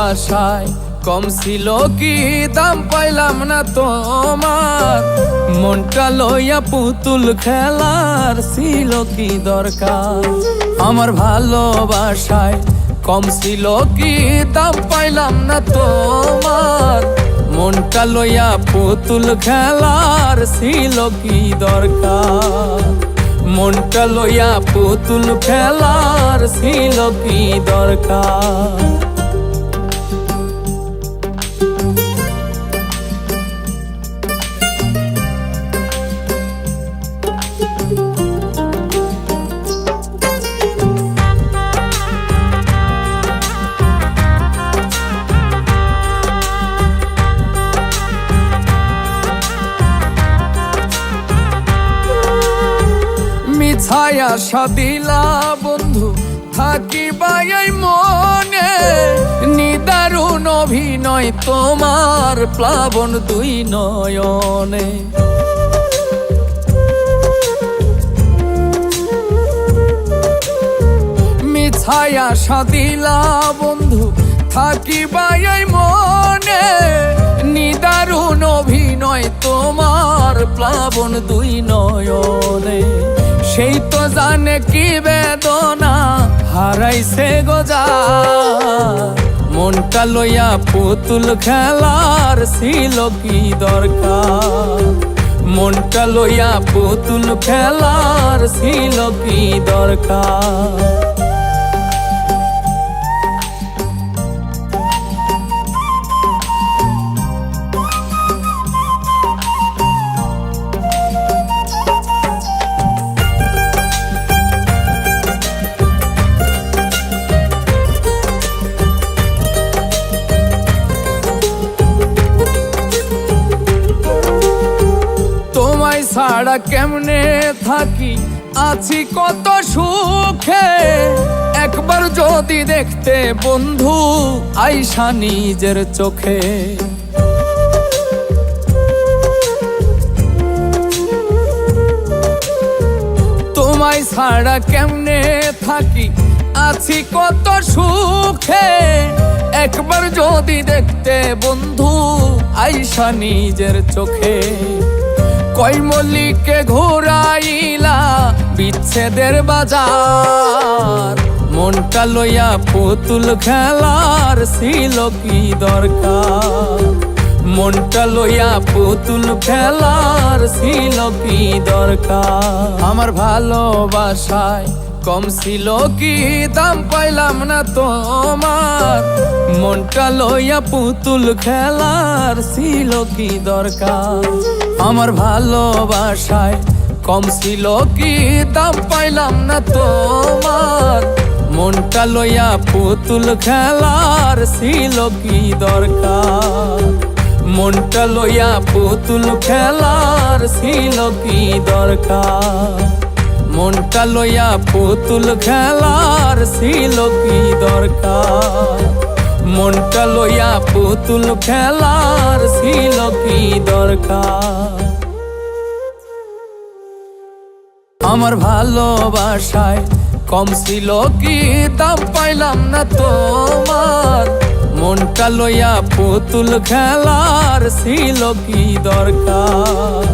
ভালোবাসায় কম ছিল কি দাম পাইলাম না তোমার। মনটা লইয়া পুতুল খেলার ছিল কি দরকার। আমার ভালোবাসায় কম ছিল কি দাম পাইলাম না তোমার। মনটা লইয়া পুতুল খেলার ছিল কি দরকার। মনটা লইয়া পুতুল খেলার ছিল কি দরকার। মিছায় আশা দিলা বন্ধু থাকিবাই এই মনে। নিদারুণ অভিনয় তোমার প্লাবন দুই নয়নে। মিছায় আশা দিলা বন্ধু থাকিবাই এই মনে। নিদারুণ অভিনয় তোমার প্লাবন দুই নয়নে। সেই তো জানে কি বেদনা হারাইছে গোজা। মনটা লইয়া পুতুল খেলার ছিল কি দরকার। মনটা লইয়া পুতুল খেলার ছিল কি দরকার। ছাড়া কেমনে থাকি আছি কত সুখে। একবার যদি দেখতে বন্ধু আইসা নিজের চোখে। তোমায় ছাড়া কেমনে থাকি আছি কত সুখে। একবার যদি দেখতে বন্ধু আইসা নিজের চোখে। কই মল্লিকে ঘুরাইলা বিচ্ছেদের বাজার। মনটা লইয়া পুতুল খেলার ছিল কি দরকার। মনটা লইয়া পুতুল খেলার ছিল কি দরকার। আমার ভালোবাসায় কম ছিল কি দাম পাইলাম না তোমার। মনটা লইয়া পুতুল খেলার ছিল কি দরকার। আমার ভালোবাসায় কম ছিল কি দাম পাইলাম না তোমার। মনটা লইয়া পুতুল খেলার ছিল কি দরকার। মনটা লইয়া পুতুল খেলার ছিল কি দরকার। মনটা লইয়া পুতুল খেলার ছিল কি দরকার। মনটা লইয়া পুতুল খেলার ছিল কি দরকার। আমার ভালোবাসায় কম ছিল কি দাম পাইলাম না তোমার। মনটা লইয়া পুতুল খেলার ছিল কি দরকার।